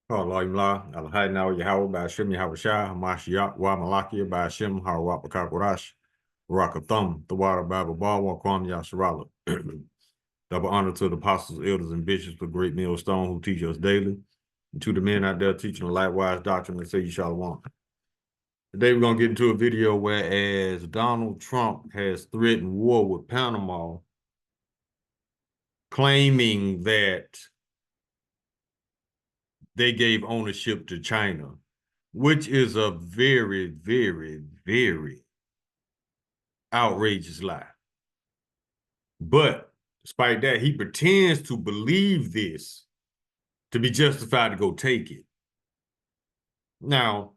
Allah Imla, Al Haydna Yahweh by Shem Yahweh Shah, Hamashiach, Wa Malakia by Shem, Hawa Pakakurash, Rakathum, the water Bible Bar, Wakwam Yasharala. Double honor to the apostles, elders, and bishops of Great Millstone who teach us daily, and to the men out there teaching the likewise doctrine that say you shall want. Today we're going to get into a video whereas Donald Trump has threatened war with Panama, claiming that they gave ownership to China, which is a very, very, very outrageous lie. But despite that, he pretends to believe this to be justified to go take it. Now,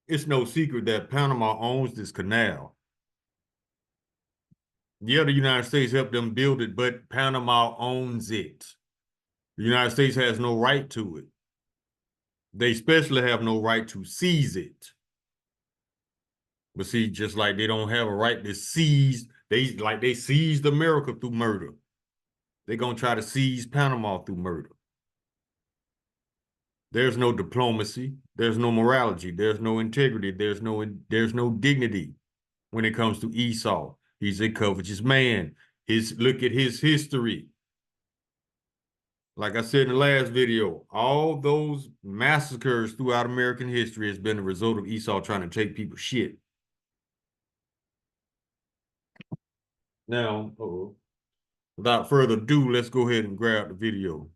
it's no secret that Panama owns this canal. Yeah, the United States helped them build it, but Panama owns it. The United States has no right to it. They especially have no right to seize it. But see, just like they don't have a right to seize, they seized America through murder. They're gonna try to seize Panama through murder. There's no diplomacy, there's no morality, there's no integrity, there's no dignity when it comes to Esau. He's a covetous man. Look at his history. Like I said in the last video, all those massacres throughout American history has been the result of Esau trying to take people's shit. Now, without further ado, let's go ahead and grab the video.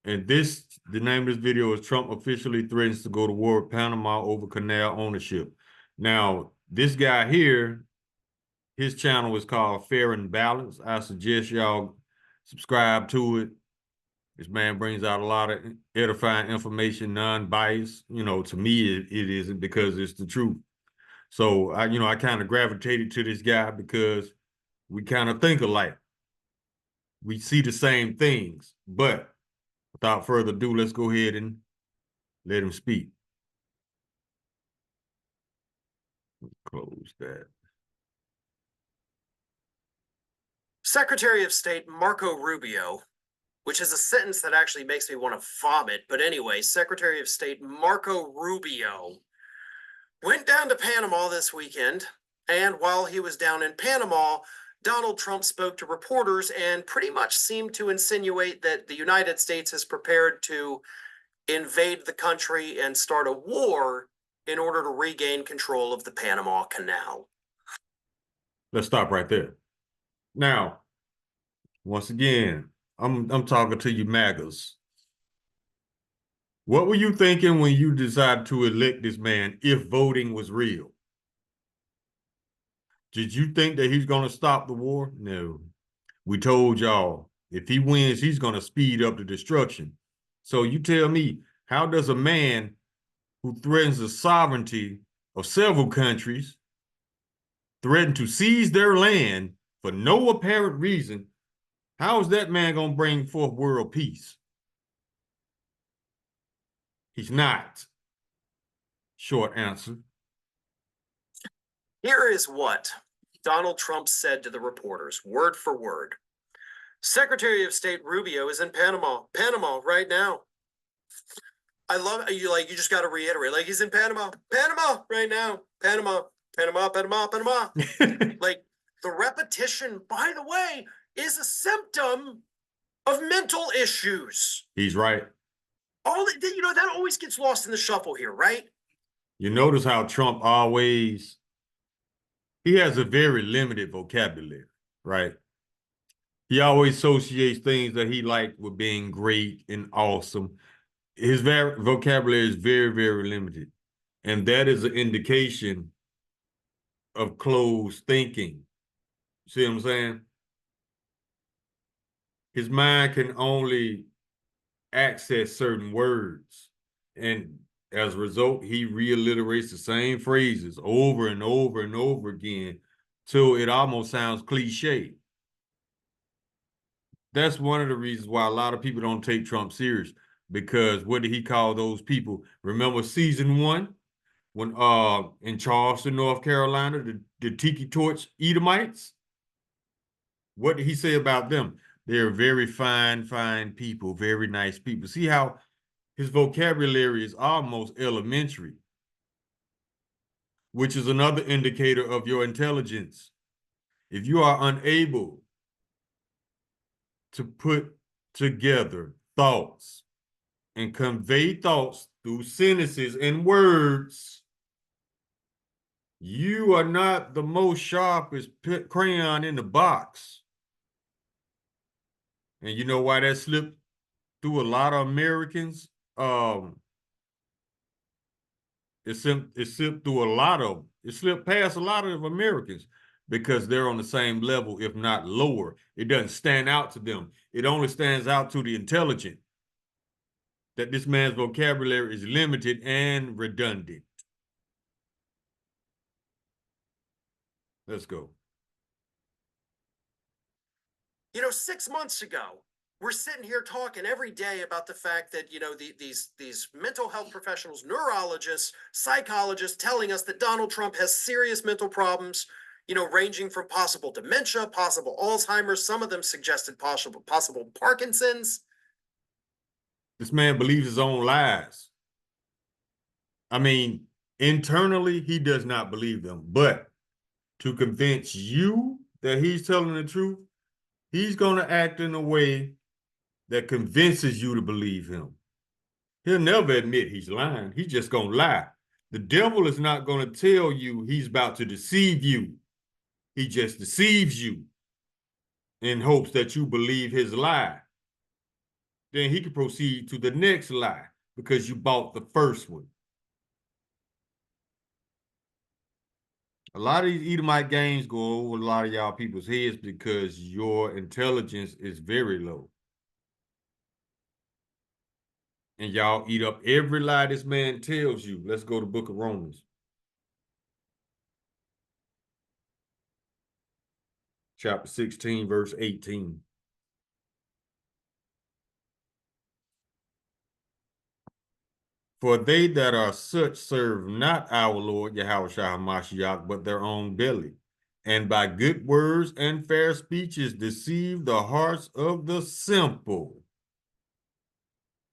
And the name of this video is Trump officially threatens to go to war with Panama over canal ownership. Now, this guy here, his channel is called Fair and Balanced. I suggest y'all subscribe to it. This man brings out a lot of edifying information, non-biased. You know, to me, it isn't, because it's the truth. So I kind of gravitated to this guy because we kind of think alike. We see the same things. But without further ado, let's go ahead and let him speak. Close that. Secretary of State Marco Rubio, which is a sentence that actually makes me want to vomit. But anyway, Secretary of State Marco Rubio went down to Panama this weekend. And while he was down in Panama, Donald Trump spoke to reporters and pretty much seemed to insinuate that the United States is prepared to invade the country and start a war in order to regain control of the Panama Canal. Let's stop right there. Now, once again, I'm talking to you MAGAs. What were you thinking when you decided to elect this man if voting was real? Did you think that he's going to stop the war? No. We told y'all, if he wins, he's going to speed up the destruction. So you tell me, how does a man who threatens the sovereignty of several countries, threaten to seize their land for no apparent reason, how is that man going to bring forth world peace? He's not. Short answer. Here is what Donald Trump said to the reporters, word for word. Secretary of State Rubio is in Panama right now. I love you. Like, you just got to reiterate, like, he's in Panama right now. Panama. Like, the repetition, by the way, is a symptom of mental issues. He's right. That always gets lost in the shuffle here, right? You notice how Trump he has a very limited vocabulary, right? He always associates things that he liked with being great and awesome. His vocabulary is very, very limited. And that is an indication of closed thinking. See what I'm saying? His mind can only access certain words. And as a result, he reiterates the same phrases over and over and over again till it almost sounds cliche. That's one of the reasons why a lot of people don't take Trump serious, because what did he call those people? Remember season 1 when in Charleston, North Carolina, the Tiki Torch Edomites? What did he say about them? They're very fine people, very nice people. See how his vocabulary is almost elementary, which is another indicator of your intelligence. If you are unable to put together thoughts and convey thoughts through sentences and words, you are not the most sharpest crayon in the box. And you know why that slipped through a lot of Americans? It slipped through a lot of it slipped past a lot of Americans because they're on the same level, if not lower. It doesn't stand out to them. It only stands out to the intelligent that this man's vocabulary is limited and redundant. Let's go. 6 months ago, we're sitting here talking every day about the fact that, these mental health professionals, neurologists, psychologists telling us that Donald Trump has serious mental problems, ranging from possible dementia, possible Alzheimer's, some of them suggested possible Parkinson's. This man believes his own lies. I mean, internally, he does not believe them, but to convince you that he's telling the truth, he's going to act in a way that convinces you to believe him. He'll never admit he's lying. He's just going to lie. The devil is not going to tell you he's about to deceive you. He just deceives you in hopes that you believe his lie. Then he can proceed to the next lie because you bought the first one. A lot of these Edomite games go over a lot of y'all people's heads because your intelligence is very low. And y'all eat up every lie this man tells you. Let's go to the book of Romans. Chapter 16, verse 18. For they that are such serve not our Lord Yahushua HaMashiach, but their own belly, and by good words and fair speeches deceive the hearts of the simple.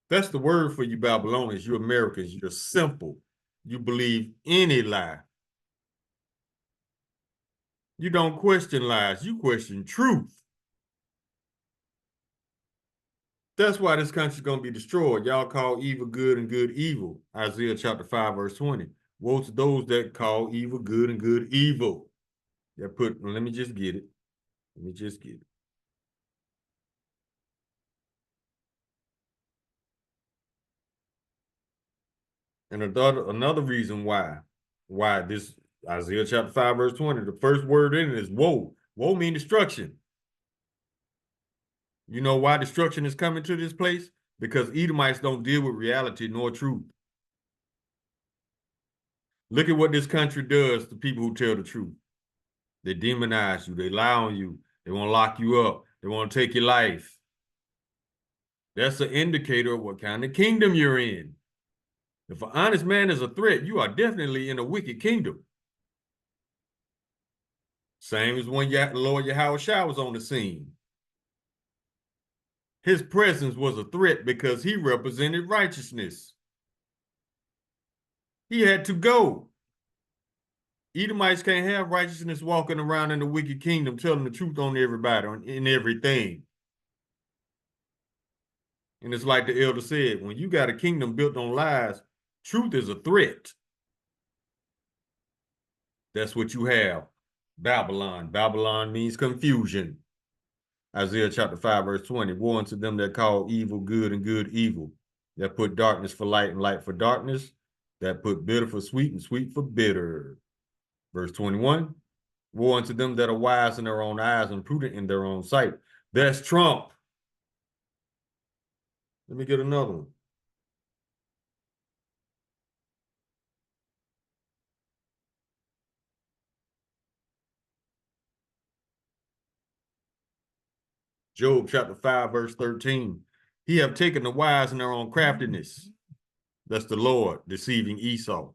That's the word for you Babylonians, you Americans. You're simple. You believe any lie. You don't question lies. You question truth. That's why this country's going to be destroyed. Y'all call evil good and good evil. Isaiah chapter 5, verse 20. Woe to those that call evil good and good evil. Let me just get it. Let me just get it. And another reason why this Isaiah chapter 5, verse 20, the first word in it is woe. Woe means destruction. You know why destruction is coming to this place? Because Edomites don't deal with reality nor truth. Look at what this country does to people who tell the truth. They demonize you. They lie on you. They want to lock you up. They want to take your life. That's an indicator of what kind of kingdom you're in. If an honest man is a threat, you are definitely in a wicked kingdom. Same as when Lord Yahushua was on the scene. His presence was a threat because he represented righteousness. He had to go. Edomites can't have righteousness walking around in the wicked kingdom telling the truth on everybody, in everything. And it's like the elder said, when you got a kingdom built on lies, truth is a threat. That's what you have. Babylon. Babylon means confusion. Isaiah chapter 5, verse 20. Woe unto them that call evil good and good evil, that put darkness for light and light for darkness, that put bitter for sweet and sweet for bitter. Verse 21. Woe unto them that are wise in their own eyes and prudent in their own sight. That's Trump. Let me get another one. Job chapter 5, verse 13. He have taken the wise in their own craftiness. That's the Lord deceiving Esau.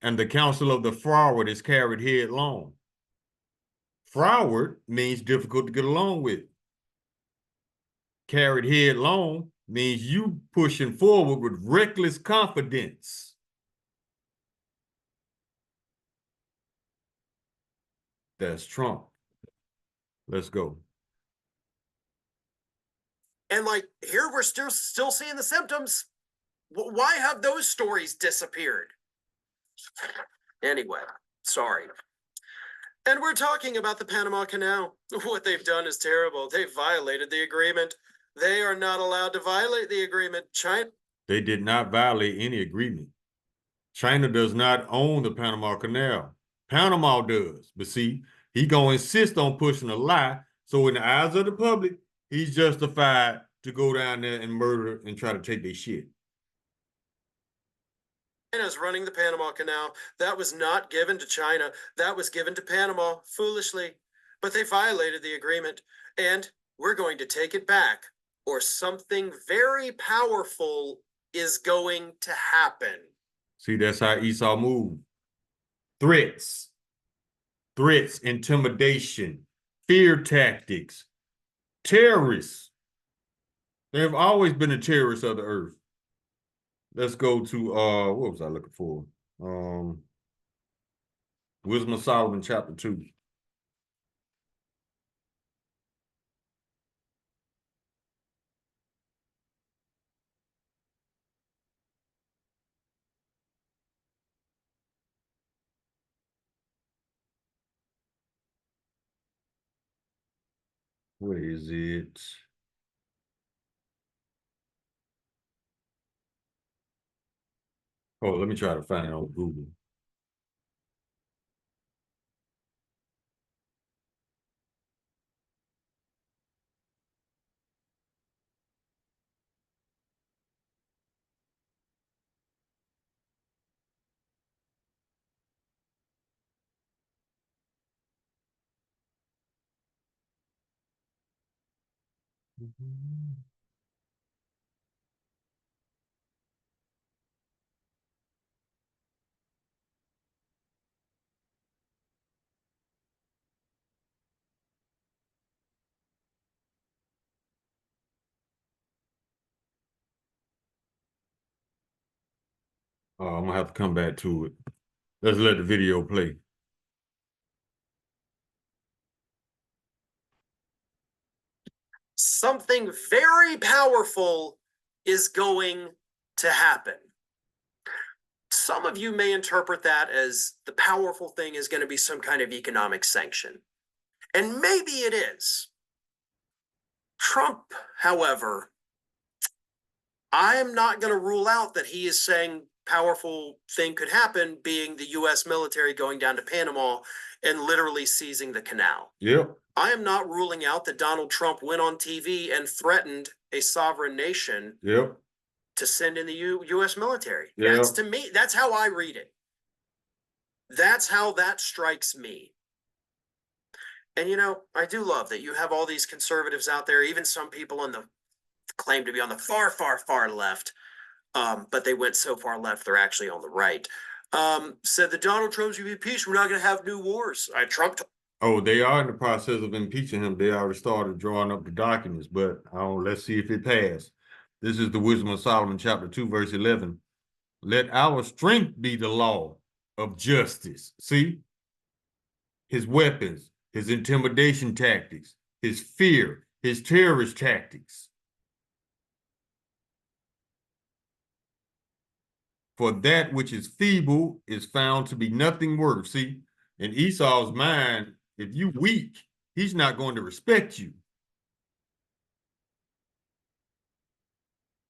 And the counsel of the froward is carried headlong. Froward means difficult to get along with. Carried headlong means you pushing forward with reckless confidence. That's Trump. Let's go. And like here, we're still seeing the symptoms. Why have those stories disappeared? Anyway, sorry. And we're talking about the Panama Canal. What they've done is terrible. They've violated the agreement. They are not allowed to violate the agreement. China. They did not violate any agreement. China does not own the Panama Canal. Panama does. But see, he gonna insist on pushing a lie. So in the eyes of the public, he's justified to go down there and murder and try to take their shit. China's running the Panama Canal. That was not given to China. That was given to Panama foolishly. But they violated the agreement. And we're going to take it back, or something very powerful is going to happen. See, that's how Esau moved. Threats, intimidation, fear tactics, terrorists. They have always been the terrorists of the earth. Let's go to what was I looking for? Wisdom of Solomon, chapter 2. Where is it? Oh, let me try to find it on Google. I'm gonna have to come back to it. Let's let the video play. Something very powerful is going to happen. Some of you may interpret that as the powerful thing is going to be some kind of economic sanction. And maybe it is. Trump, however, I am not going to rule out that he is saying powerful thing could happen, being the U.S. military going down to Panama and literally seizing the canal. Yep. I am not ruling out that Donald Trump went on TV and threatened a sovereign nation Yep. to send in the U.S. military. Yep. That's, to me, that's how I read it. That's how that strikes me. And, you know, I do love that you have all these conservatives out there, even some people on the claim to be on the far, far, far left, but they went so far left, they're actually on the right. Said that Donald Trump's going to be impeached. We're not going to have new wars. Trump. Oh, they are in the process of impeaching him. They already started drawing up the documents, but let's see if it passed. This is the Wisdom of Solomon, chapter 2, verse 11. Let our strength be the law of justice. See? His weapons, his intimidation tactics, his fear, his terrorist tactics. For that which is feeble is found to be nothing worth. See, in Esau's mind, if you weak, he's not going to respect you.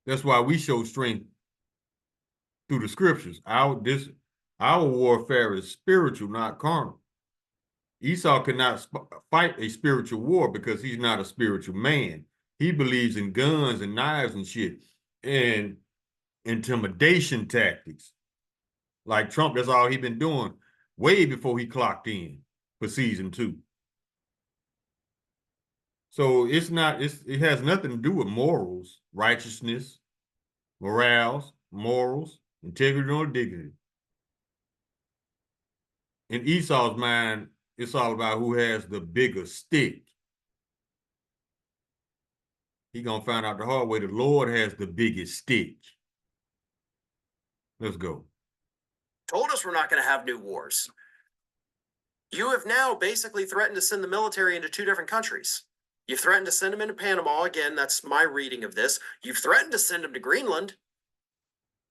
That's why we show strength through the scriptures. Our warfare is spiritual, not carnal. Esau cannot fight a spiritual war because he's not a spiritual man. He believes in guns and knives and shit and intimidation tactics. Like Trump, that's all he's been doing way before he clocked in for season 2. So it has nothing to do with morals, righteousness, morals, integrity, or dignity. In Esau's mind, It's all about who has the bigger stick. He gonna find out the hard way. The Lord has the biggest stick. Let's go. Told us we're not going to have new wars. You have now basically threatened to send the military into 2 different countries. You've threatened to send them into Panama. Again, that's my reading of this. You've threatened to send them to Greenland.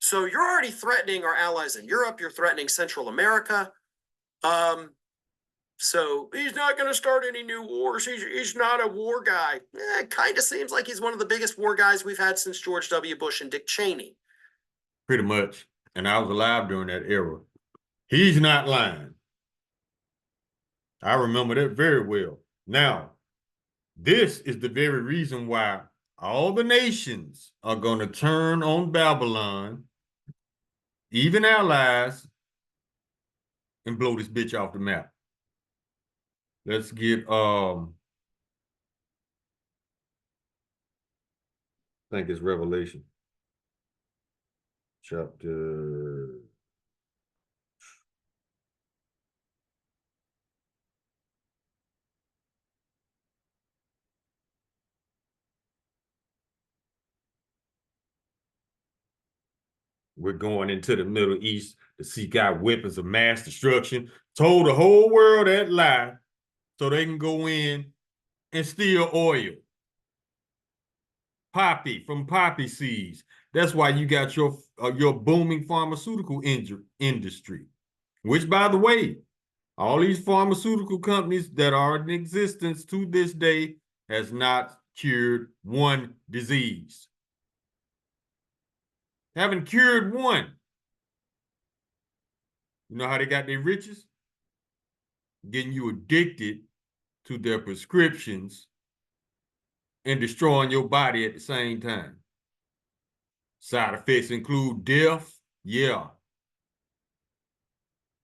So you're already threatening our allies in Europe. You're threatening Central America. So he's not going to start any new wars. He's not a war guy. It kind of seems like he's one of the biggest war guys we've had since George W. Bush and Dick Cheney. Pretty much. And I was alive during that era. He's not lying. I remember that very well. Now, this is the very reason why all the nations are going to turn on Babylon, even allies, and blow this bitch off the map. Let's get I think it's Revelation chapter. We're going into the Middle East to seek out weapons of mass destruction. Told the whole world that lie so they can go in and steal oil. Poppy from poppy seeds. That's why you got your booming pharmaceutical industry, which, by the way, all these pharmaceutical companies that are in existence to this day has not cured one disease. Haven't cured one. You know how they got their riches? Getting you addicted to their prescriptions and destroying your body at the same time. Side effects include death. Yeah.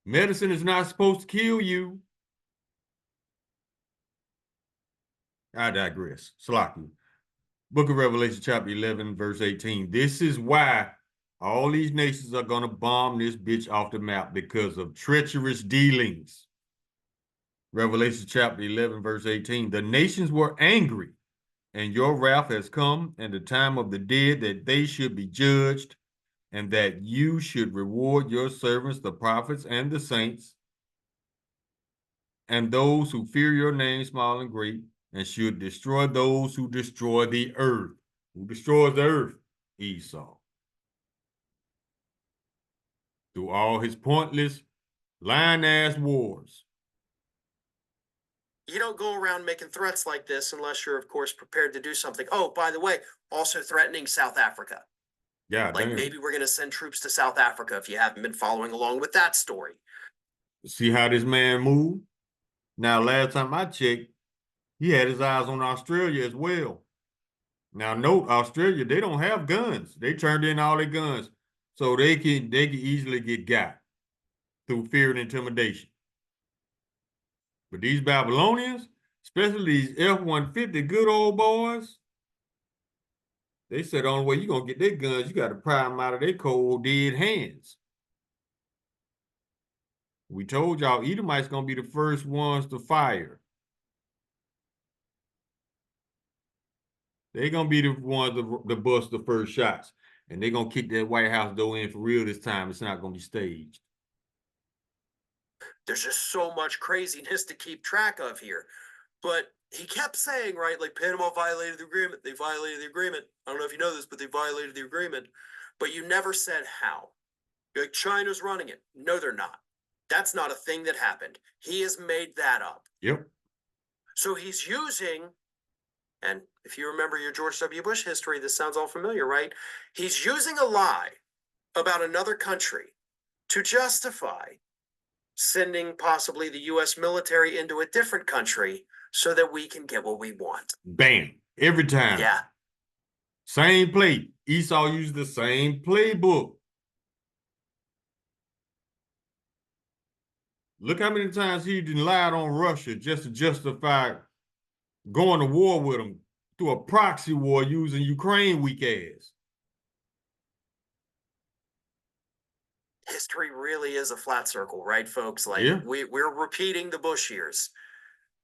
Medicine is not supposed to kill you. I digress. Slocky. Book of Revelation, chapter 11, verse 18. This is why all these nations are going to bomb this bitch off the map because of treacherous dealings. Revelation, chapter 11, verse 18. The nations were angry, and your wrath has come, and the time of the dead that they should be judged, and that you should reward your servants, the prophets and the saints, and those who fear your name, small and great, and should destroy those who destroy the earth. Who destroys the earth? Esau. Through all his pointless, lying-ass wars. You don't go around making threats like this unless you're, of course, prepared to do something. Oh, by the way, also threatening South Africa. Yeah, like maybe we're going to send troops to South Africa if you haven't been following along with that story. See how this man moved? Now, last time I checked, he had his eyes on Australia as well. Now, note, Australia, they don't have guns. They turned in all their guns. So they can easily get got through fear and intimidation. But these Babylonians, especially these F-150 good old boys, they said the only way you're going to get their guns, you got to pry them out of their cold, dead hands. We told y'all Edomites going to be the first ones to fire. They're going to be the ones to bust the first shots. And they're going to kick that White House door in for real this time. It's not going to be staged. There's just so much craziness to keep track of here. But he kept saying, right, like Panama violated the agreement. They violated the agreement. I don't know if you know this, but they violated the agreement. But you never said how. Like China's running it. No, they're not. That's not a thing that happened. He has made that up. Yep. So he's using, and if you remember your George W. Bush history, this sounds all familiar, right? He's using a lie about another country to justify sending possibly the U.S. military into a different country so that we can get what we want. Bam. Every time. Yeah. Same play. Esau used the same playbook. Look how many times he lied on Russia just to justify going to war with them through a proxy war using Ukraine weak ass. history really is a flat circle, right, folks? Like Yeah. we're repeating the Bush years,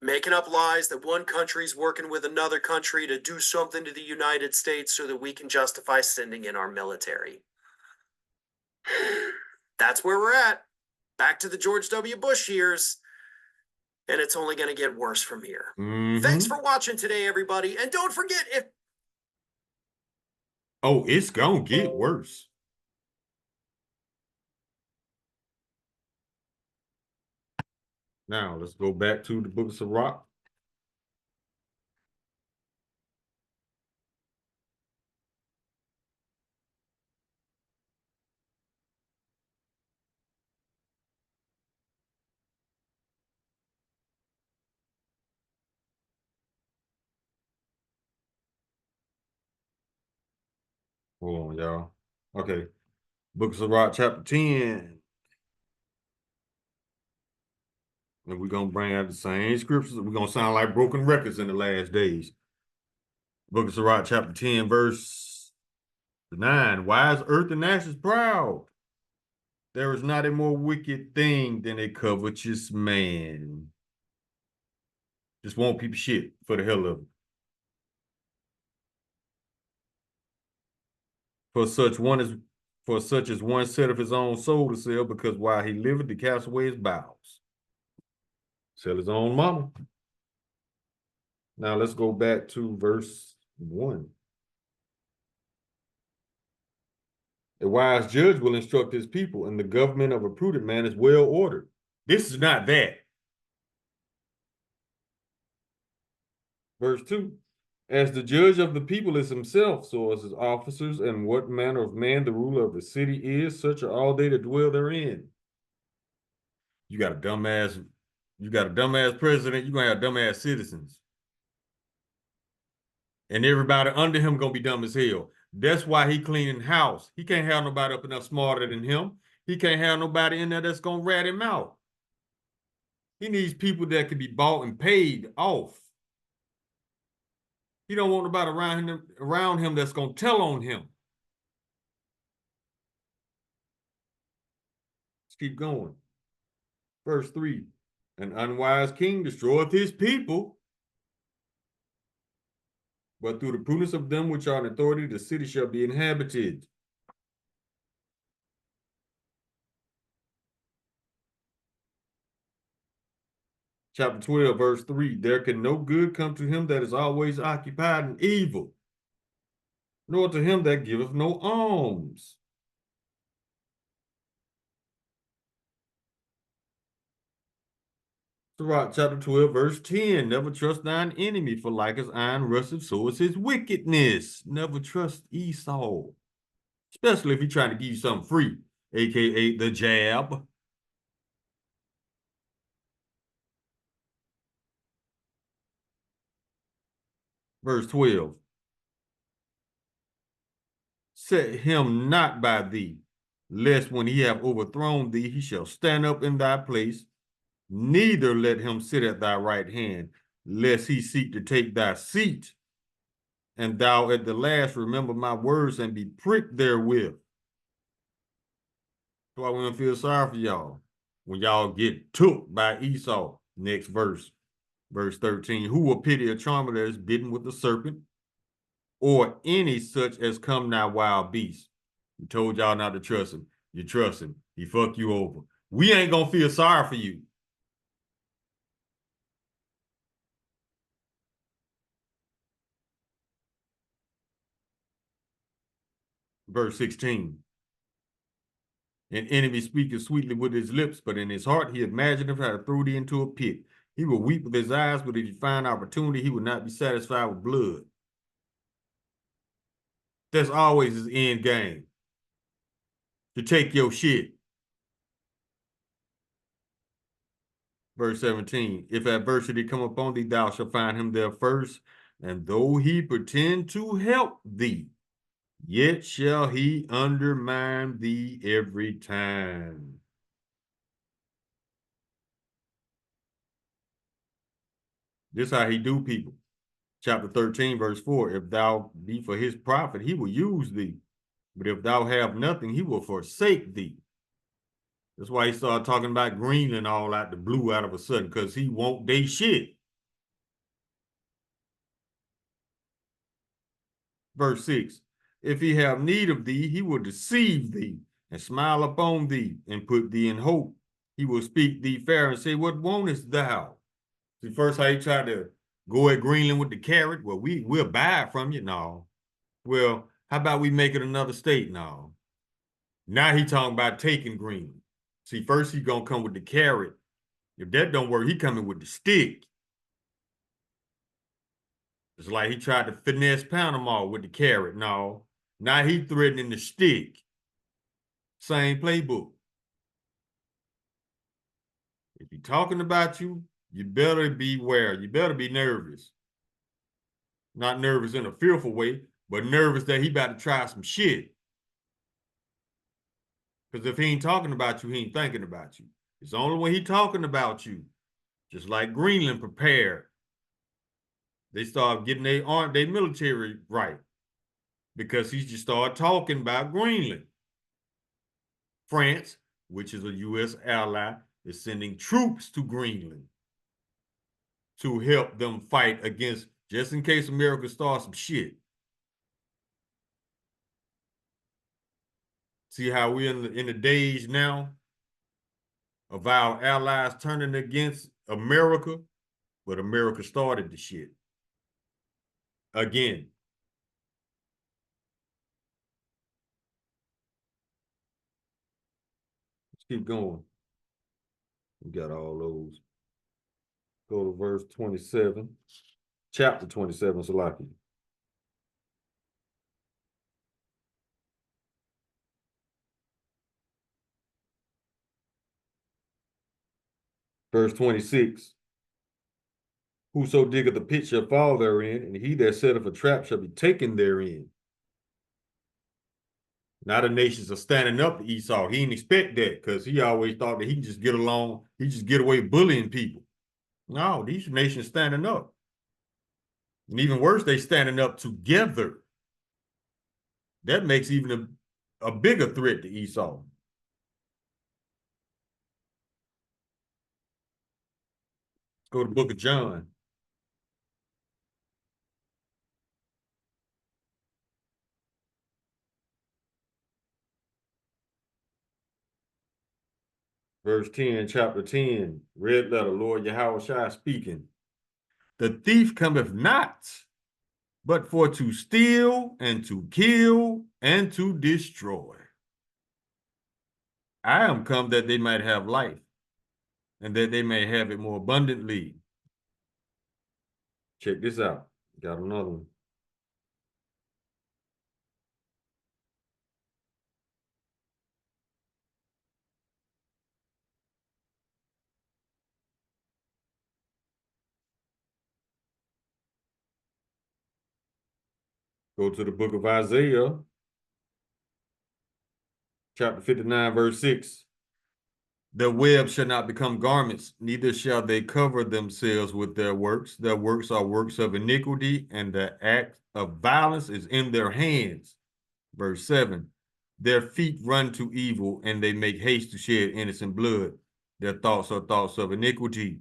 making up lies that one country's working with another country to do something to the United States so that we can justify sending in our military. That's where we're at. Back to the George W. Bush years. And it's only going to get worse from here. Thanks for watching today, everybody. And don't forget, if Oh, it's gonna get worse. Now let's go back to the Book of Sirach. Hold on, y'all. Okay. Book of Sirach, chapter 10. And we're gonna bring out the same scriptures. We're gonna sound like broken records in the last days. Book of Sirach, chapter 10, verse 9. Why is earth and ashes proud? There is not a more wicked thing than a covetous man. Just want people shit for the hell of it. For such as one set of his own soul to sell, because while he liveth, to cast away his bowels. Sell his own mama. Now let's go back to verse 1. A wise judge will instruct his people, and the government of a prudent man is well ordered. This is not that. Verse 2. As the judge of the people is himself, so is his officers, and what manner of man the ruler of the city is, such are all they that dwell therein. You got a dumbass president, you're gonna have dumbass citizens. And everybody under him gonna be dumb as hell. That's why he cleaning house. He can't have nobody up enough smarter than him. He can't have nobody in there that's gonna rat him out. He needs people that can be bought and paid off. He don't want nobody around him that's gonna tell on him. Let's keep going. Verse 3. An unwise king destroyeth his people, but through the prudence of them which are in authority, the city shall be inhabited. Chapter 12, verse 3. There can no good come to him that is always occupied in evil, nor to him that giveth no alms. Sirach chapter 12, verse 10. Never trust thine enemy, for like as iron rusteth, so is his wickedness. Never trust Esau, especially if he's trying to give you something free, aka the jab. Verse 12. Set him not by thee, lest when he have overthrown thee, he shall stand up in thy place. Neither let him sit at thy right hand, lest he seek to take thy seat. And thou at the last remember my words and be pricked therewith. That's why we don't feel sorry for y'all when y'all get took by Esau. Next verse, verse 13. Who will pity a charmer that is bitten with the serpent, or any such as come now wild beast? We told y'all not to trust him. You trust him. He fuck you over. We ain't gonna feel sorry for you. Verse 16. An enemy speaketh sweetly with his lips, but in his heart he imagineth how to throw thee into a pit. He will weep with his eyes, but if he find opportunity, he will not be satisfied with blood. That's always his end game. To take your shit. Verse 17. If adversity come upon thee, thou shalt find him there first, and though he pretend to help thee, yet shall he undermine thee every time. This how he do people. Chapter 13, verse 4. If thou be for his profit, he will use thee. But if thou have nothing, he will forsake thee. That's why he started talking about Greenland all out the blue out of a sudden, because he won't they shit. Verse 6. If he have need of thee, he will deceive thee and smile upon thee and put thee in hope. He will speak thee fair and say, what wantest thou? See, first how he tried to go at Greenland with the carrot. Well, we'll buy it from you. No. Well, how about we make it another state? No. Now he talking about taking Greenland. See, first he gonna come with the carrot. If that don't work, he coming with the stick. It's like he tried to finesse Panama with the carrot. No. Now he threatening the stick. Same playbook. If he talking about you, you better beware. You better be nervous. Not nervous in a fearful way, but nervous that he about to try some shit. Because if he ain't talking about you, he ain't thinking about you. It's only when he talking about you. Just like Greenland prepared. They start getting their military right. Because he just started talking about Greenland. France, which is a U.S. ally, is sending troops to Greenland to help them fight against, just in case America starts some shit. See how we're in the days now of our allies turning against America, but America started the shit. Again. Let's keep going. We got all those. Go to verse 27, chapter 27, Salaki. Verse 26. Whoso diggeth a pit shall fall therein, and he that setteth a trap shall be taken therein. Now the nations are standing up to Esau. He didn't expect that because he always thought that he can just get along, he just get away bullying people. No, these nations standing up. And even worse, they standing up together. That makes even a bigger threat to Esau. Go to the book of John. Verse 10, chapter 10, red letter, Lord Yahushua speaking. The thief cometh not, but for to steal and to kill and to destroy. I am come that they might have life and that they may have it more abundantly. Check this out. Got another one. Go to the book of Isaiah, chapter 59, verse 6. Their web shall not become garments, neither shall they cover themselves with their works. Their works are works of iniquity, and the act of violence is in their hands. Verse 7. Their feet run to evil, and they make haste to shed innocent blood. Their thoughts are thoughts of iniquity.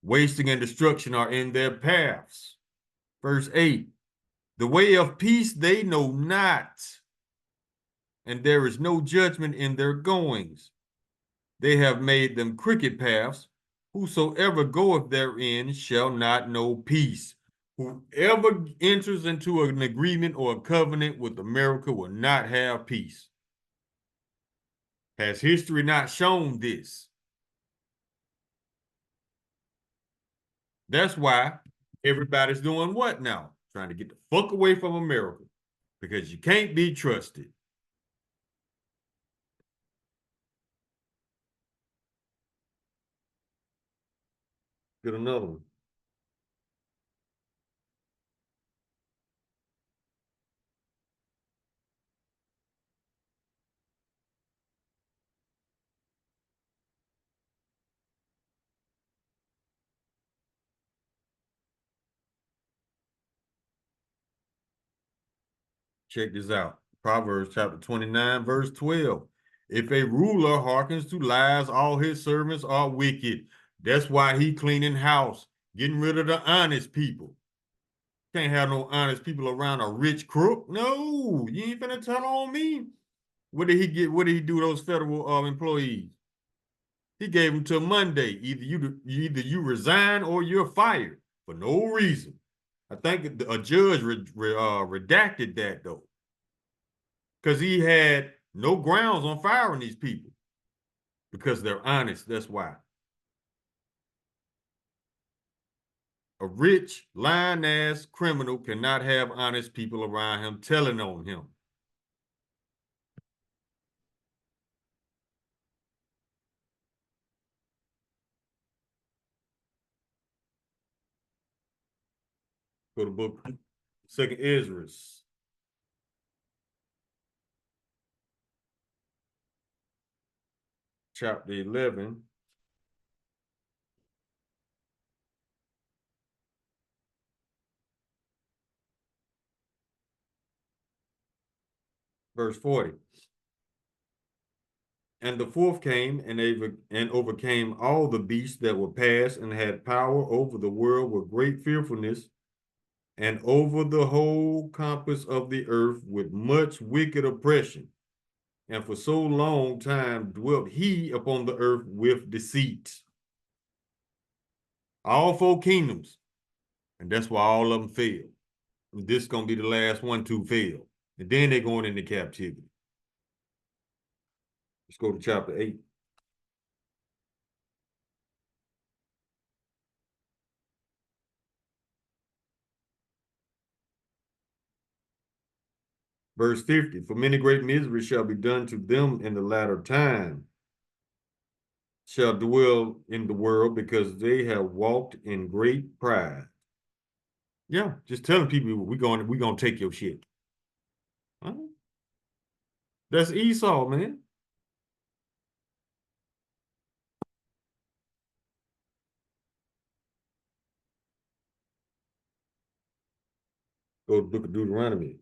Wasting and destruction are in their paths. Verse 8. The way of peace they know not, and there is no judgment in their goings. They have made them crooked paths. Whosoever goeth therein shall not know peace. Whoever enters into an agreement or a covenant with America will not have peace. Has history not shown this? That's why everybody's doing what now? Trying to get the fuck away from America because you can't be trusted. Get another one. Check this out. Proverbs chapter 29, verse 12. If a ruler hearkens to lies, all his servants are wicked. That's why he cleaning house, getting rid of the honest people. Can't have no honest people around a rich crook. No, you ain't finna tell on me. What did he get? What did he do to those federal employees? He gave them till Monday. Either you resign or you're fired for no reason. I think a judge redacted that though, because he had no grounds on firing these people because they're honest. That's why. A rich, lying ass criminal cannot have honest people around him telling on him. Go to book Second Ezra, chapter 11. Verse 40. And the fourth came and overcame all the beasts that were past and had power over the world with great fearfulness and over the whole compass of the earth with much wicked oppression. And for so long time dwelt he upon the earth with deceit. All four kingdoms. And that's why all of them failed. And this is going to be the last one to fail. And then they're going into captivity. Let's go to chapter 8. Verse 50, for many great miseries shall be done to them in the latter time, shall dwell in the world because they have walked in great pride. Yeah, just telling people we're gonna take your shit. Huh? That's Esau, man. Go to the book of Deuteronomy.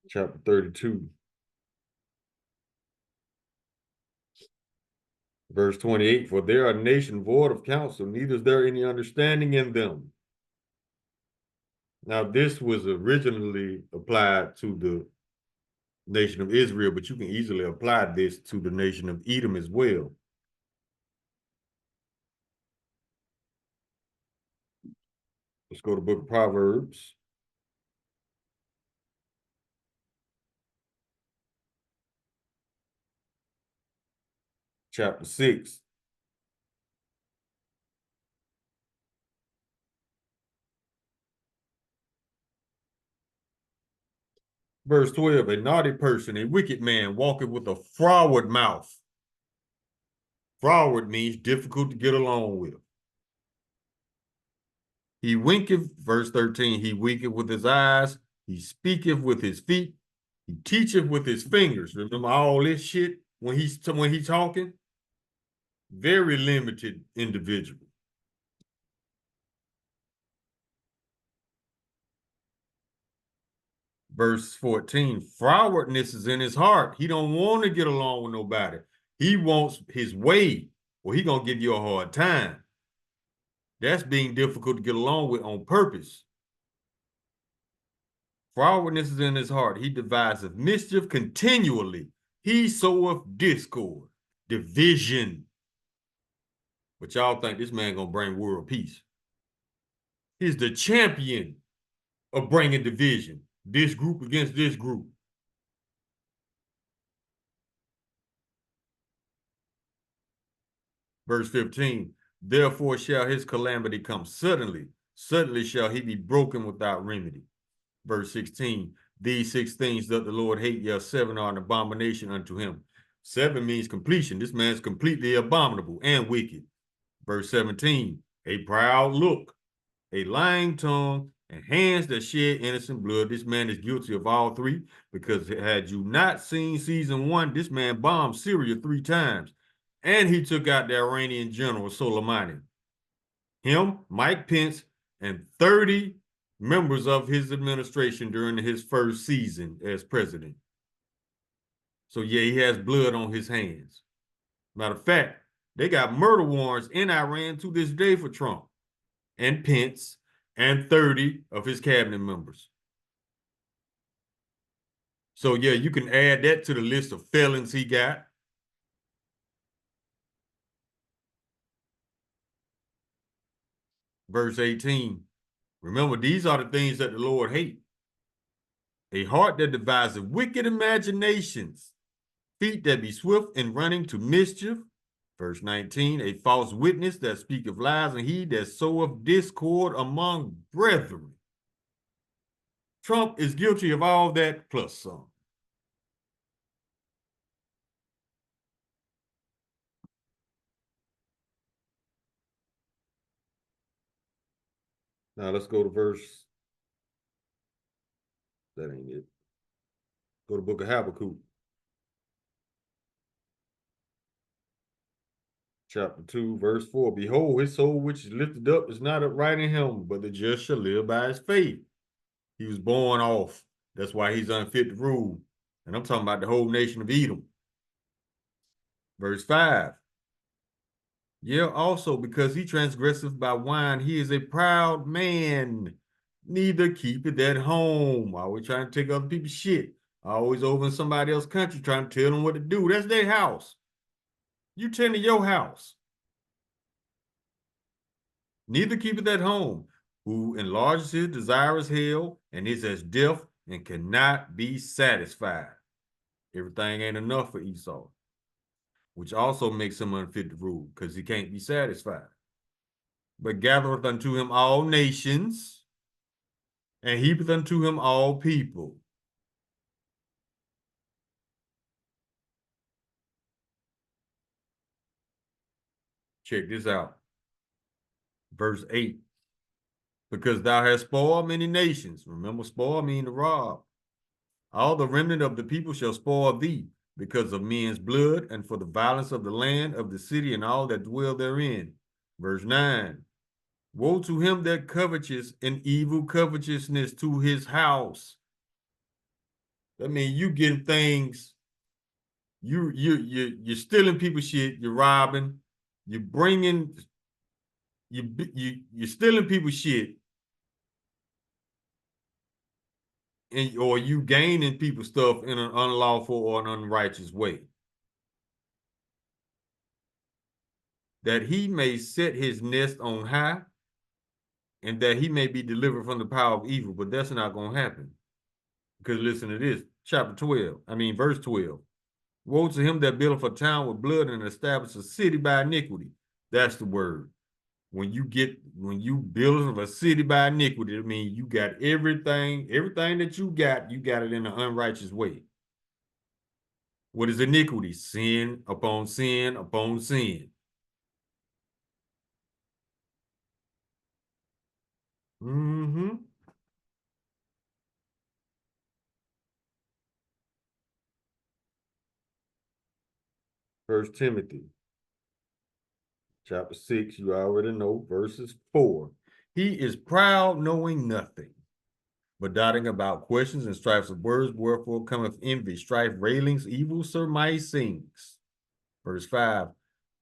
Chapter 32. Verse 28, for they are a nation void of counsel, neither is there any understanding in them. Now, this was originally applied to the nation of Israel, but you can easily apply this to the nation of Edom as well. Let's go to the book of Proverbs. Chapter 6. Verse 12, a naughty person, a wicked man, walketh with a froward mouth. Froward means difficult to get along with. He winketh, verse 13, he winketh with his eyes, he speaketh with his feet, he teacheth with his fingers. Remember all this shit when he's talking? Very limited individual. Verse 14, frowardness is in his heart. He don't want to get along with nobody. He wants his way, or he gonna give you a hard time. That's being difficult to get along with on purpose. Frowardness is in his heart. He deviseth mischief continually. He soweth discord, division. But y'all think this man gonna bring world peace. He's the champion of bringing division. This group against this group. Verse 15, therefore shall his calamity come suddenly. Suddenly shall he be broken without remedy. Verse 16, these 6 things doth the Lord hate, yea, 7 are an abomination unto him. 7 means completion. This man's completely abominable and wicked. Verse 17, a proud look, a lying tongue, and hands that shed innocent blood. This man is guilty of all 3, because had you not seen season 1, this man bombed Syria 3 times, and he took out the Iranian general Soleimani. Him, Mike Pence, and 30 members of his administration during his first season as president. So yeah, he has blood on his hands. Matter of fact, they got murder warrants in Iran to this day for Trump and Pence and 30 of his cabinet members. So yeah, you can add that to the list of felons he got. Verse 18. Remember, these are the things that the Lord hates. A heart that devises wicked imaginations, feet that be swift in running to mischief. Verse 19, a false witness that speaketh lies, and he that soweth discord among brethren. Trump is guilty of all that plus some. Now let's go to verse. That ain't it. Go to the book of Habakkuk. Chapter 2, verse 4. Behold, his soul which is lifted up is not upright in him, but the just shall live by his faith. He was born off. That's why he's unfit to rule. And I'm talking about the whole nation of Edom. Verse 5. Yeah, also because he transgresseth by wine, he is a proud man, neither keepeth at home. Always trying to take other people's shit. Always over in somebody else's country trying to tell them what to do. That's their house. You tend to your house. Neither keepeth at home, who enlarges his desire as hell, and is as deaf, and cannot be satisfied. Everything ain't enough for Esau, which also makes him unfit to rule, because he can't be satisfied. But gathereth unto him all nations, and heapeth unto him all people. Check this out. Verse 8. Because thou hast spoiled many nations. Remember, spoil mean to rob. All the remnant of the people shall spoil thee, because of men's blood, and for the violence of the land, of the city, and all that dwell therein. Verse 9. Woe to him that covetous an evil covetousness to his house. That means you getting things, you're stealing people's shit, you're robbing, you're bringing, you're stealing people's shit, and or you gaining people's stuff in an unlawful or an unrighteous way. That he may set his nest on high, and that he may be delivered from the power of evil. But that's not going to happen. Because listen to this, verse 12. Woe to him that buildeth a town with blood and establish a city by iniquity. That's the word. When you build a city by iniquity, it means you got everything that you got it in an unrighteous way. What is iniquity? Sin upon sin upon sin. Mm-hmm. First Timothy, chapter 6, you already know, verses 4. He is proud, knowing nothing, but doubting about questions and strifes of words, wherefore cometh envy, strife, railings, evil surmisings. Verse 5.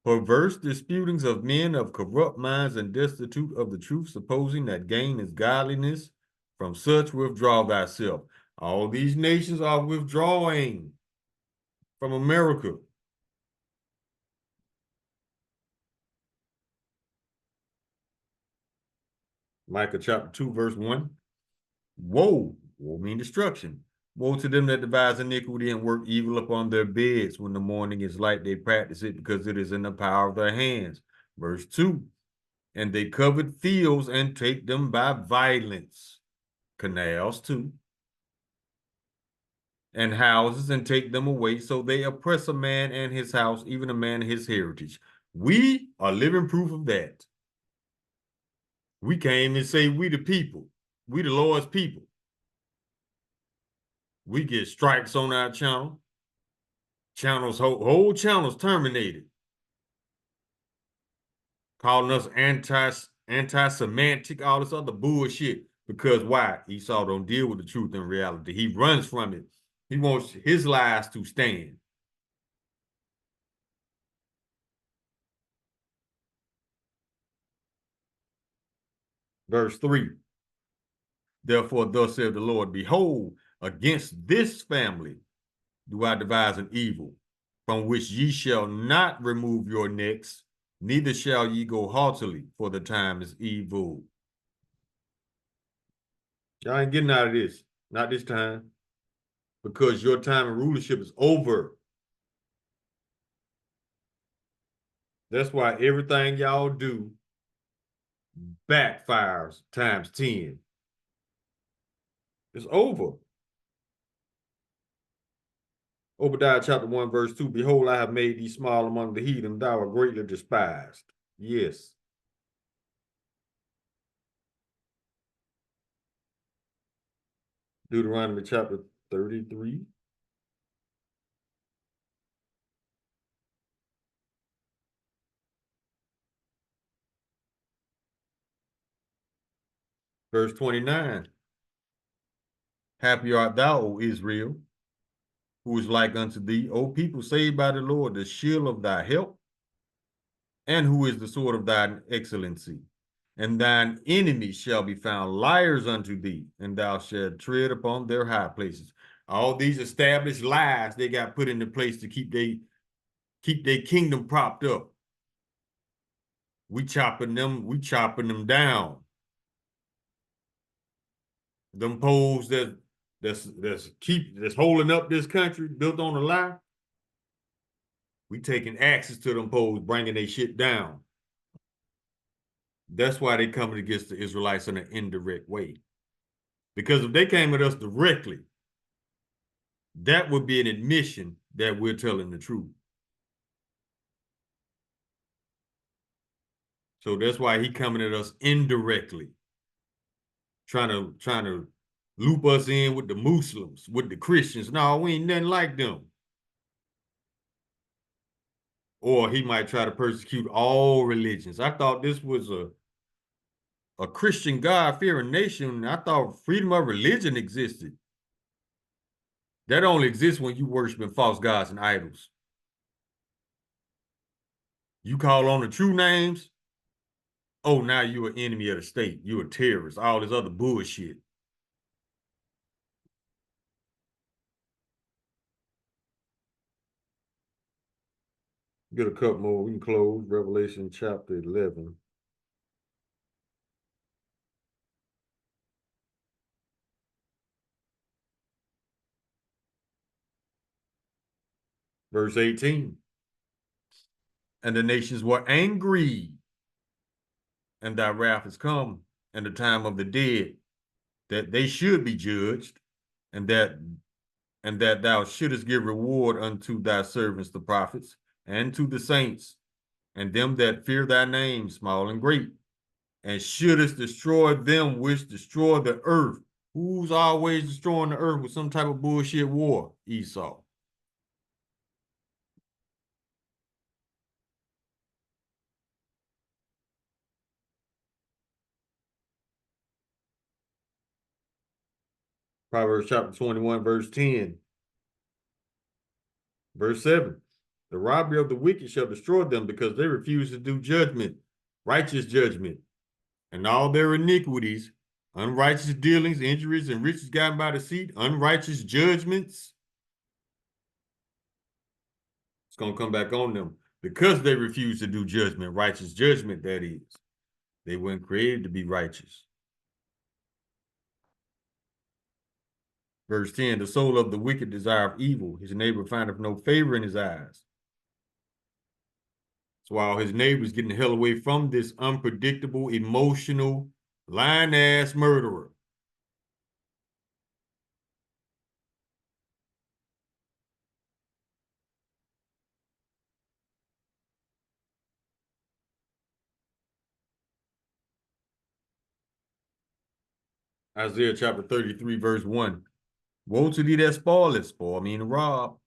Perverse disputings of men of corrupt minds and destitute of the truth, supposing that gain is godliness. From such withdraw thyself. All these nations are withdrawing from America. Micah chapter 2, verse 1. Woe mean destruction. Woe to them that devise iniquity and work evil upon their beds. When the morning is light, they practice it because it is in the power of their hands. Verse 2. And they covet fields and take them by violence. Canals too. And houses and take them away. So they oppress a man and his house, even a man and his heritage. We are living proof of that. We came and say we the people. We the Lord's people. We get strikes on our channel. Whole channels terminated. Calling us anti-Semitic, all this other bullshit. Because why? Esau don't deal with the truth in reality. He runs from it. He wants his lies to stand. Verse 3. Therefore, thus saith the Lord, behold, against this family do I devise an evil, from which ye shall not remove your necks, neither shall ye go haughtily, for the time is evil. Y'all ain't getting out of this. Not this time. Because your time of rulership is over. That's why everything y'all do backfires times 10. It's over. Obadiah chapter 1, verse 2. Behold, I have made thee small among the heathen, thou art greatly despised. Yes. Deuteronomy chapter 33. Verse 29. Happy art thou, O Israel, who is like unto thee, O people saved by the Lord, the shield of thy help, and who is the sword of thine excellency. And thine enemies shall be found liars unto thee, and thou shalt tread upon their high places. All these established lies they got put into place to keep their kingdom propped up. We chopping them down. Them poles that's holding up this country built on a lie. We taking axes to them poles, bringing their shit down. That's why they coming against the Israelites in an indirect way. Because if they came at us directly, that would be an admission that we're telling the truth. So that's why he coming at us indirectly, trying to loop us in with the Muslims, with the Christians. No, we ain't nothing like them. Or he might try to persecute all religions. I thought this was a Christian God-fearing nation. I thought freedom of religion existed. That only exists when you worshiping false gods and idols. You call on the true names, oh, now you're an enemy of the state. You're a terrorist, all this other bullshit. Get a couple more. We can close. Revelation chapter 11. Verse 18. And the nations were angry, and thy wrath is come, and the time of the dead, that they should be judged, and that thou shouldest give reward unto thy servants the prophets, and to the saints, and them that fear thy name, small and great, and shouldest destroy them which destroy the earth. Who's always destroying the earth with some type of bullshit war? Esau. Proverbs chapter 21, verse 10. Verse 7. The robbery of the wicked shall destroy them because they refuse to do judgment, righteous judgment, and all their iniquities, unrighteous dealings, injuries, and riches gotten by deceit, unrighteous judgments. It's going to come back on them because they refuse to do judgment, righteous judgment, that is. They weren't created to be righteous. Verse 10, the soul of the wicked desireth evil. His neighbor findeth no favor in his eyes. So while his neighbor's getting the hell away from this unpredictable, emotional, lying-ass murderer. Isaiah chapter 33, verse 1. Woe to thee that spoileth, spoil meaning rob,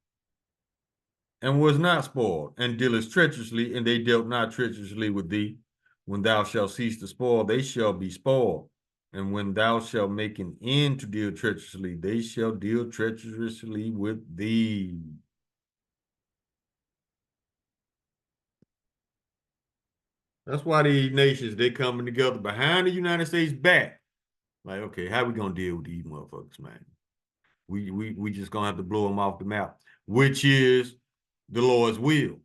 and was not spoiled, and dealest treacherously, and they dealt not treacherously with thee. When thou shalt cease to spoil, they shall be spoiled. And when thou shalt make an end to deal treacherously, they shall deal treacherously with thee. That's why these nations, they coming together behind the United States back. Like, okay, how we gonna deal with these motherfuckers, man? We just gonna have to blow them off the map, which is the Lord's will,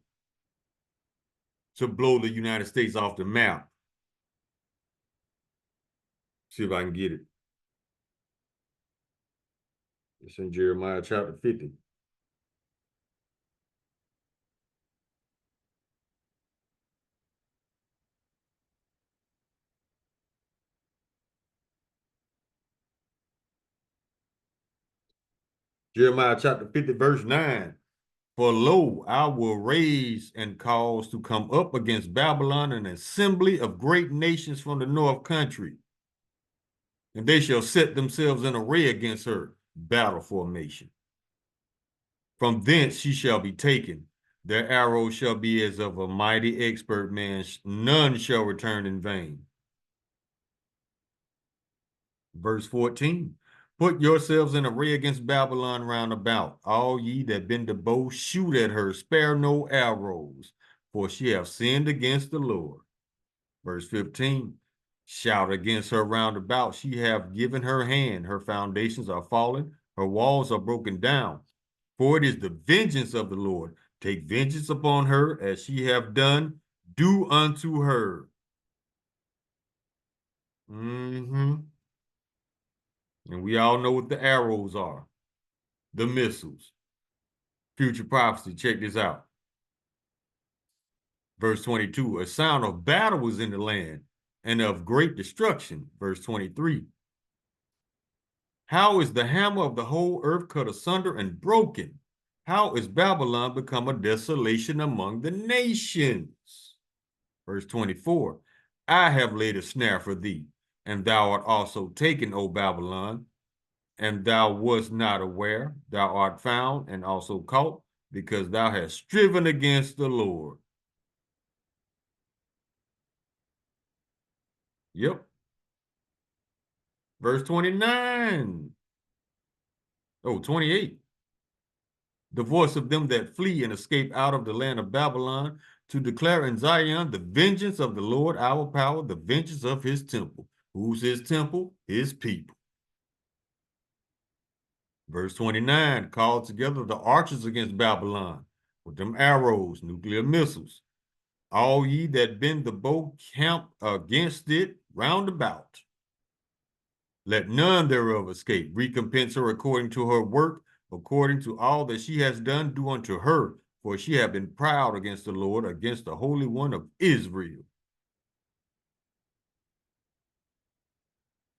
to blow the United States off the map. See if I can get it. It's in Jeremiah chapter 50. Jeremiah chapter 50, verse 9. For lo, I will raise and cause to come up against Babylon an assembly of great nations from the north country, and they shall set themselves in array against her, battle formation. From thence she shall be taken. Their arrows shall be as of a mighty expert man. None shall return in vain. Verse 14. Put yourselves in array against Babylon round about. All ye that bend the bow, shoot at her. Spare no arrows, for she hath sinned against the Lord. Verse 15. Shout against her round about. She hath given her hand. Her foundations are fallen. Her walls are broken down. For it is the vengeance of the Lord. Take vengeance upon her as she have done. Do unto her. And we all know what the arrows are. The missiles. Future prophecy. Check this out. Verse 22. A sound of battle was in the land and of great destruction. Verse 23. How is the hammer of the whole earth cut asunder and broken? How is Babylon become a desolation among the nations? Verse 24, I have laid a snare for thee, and thou art also taken, O Babylon, and thou wast not aware. Thou art found and also caught, because thou hast striven against the Lord. Yep. Verse 29. Oh, 28. The voice of them that flee and escape out of the land of Babylon, to declare in Zion the vengeance of the Lord our power, the vengeance of his temple. Who's his temple? His people. Verse 29, called together the archers against Babylon with them arrows, nuclear missiles. All ye that bend the bow, camp against it round about. Let none thereof escape. Recompense her according to her work, according to all that she has done, do unto her. For she hath been proud against the Lord, against the Holy One of Israel.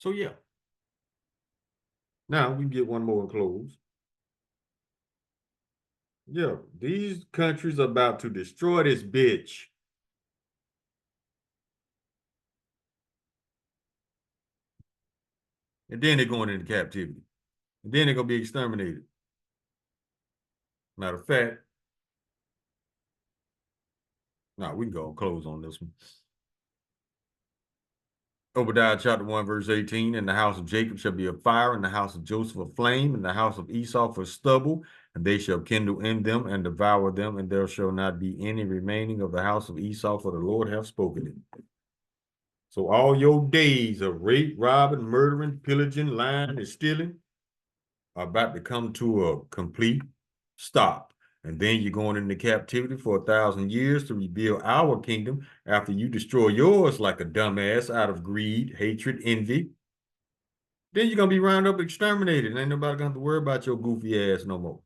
So yeah. Now we can get one more and close. Yeah, these countries are about to destroy this bitch. And then they're going into captivity. And then they're going to be exterminated. Matter of fact, now we can go close on this one. Obadiah chapter 1, verse 18, and the house of Jacob shall be a fire, and the house of Joseph a flame, and the house of Esau for stubble, and they shall kindle in them and devour them, and there shall not be any remaining of the house of Esau, for the Lord hath spoken it. So all your days of rape, robbing, murdering, pillaging, lying, and stealing are about to come to a complete stop. And then you're going into captivity for 1,000 years to rebuild our kingdom after you destroy yours like a dumbass out of greed, hatred, envy. Then you're going to be rounded up, exterminated, and ain't nobody going to have to worry about your goofy ass no more.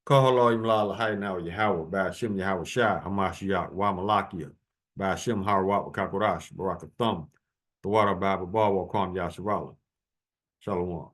Kahalayim la lahai now Yahweh, by Hashem Yahweh Shai, Hamashiach, Wamalakia, by Hashem Harawat Kakorash, Barakathum, the water Bible, Bawa Kwam Yasharala. Shalom.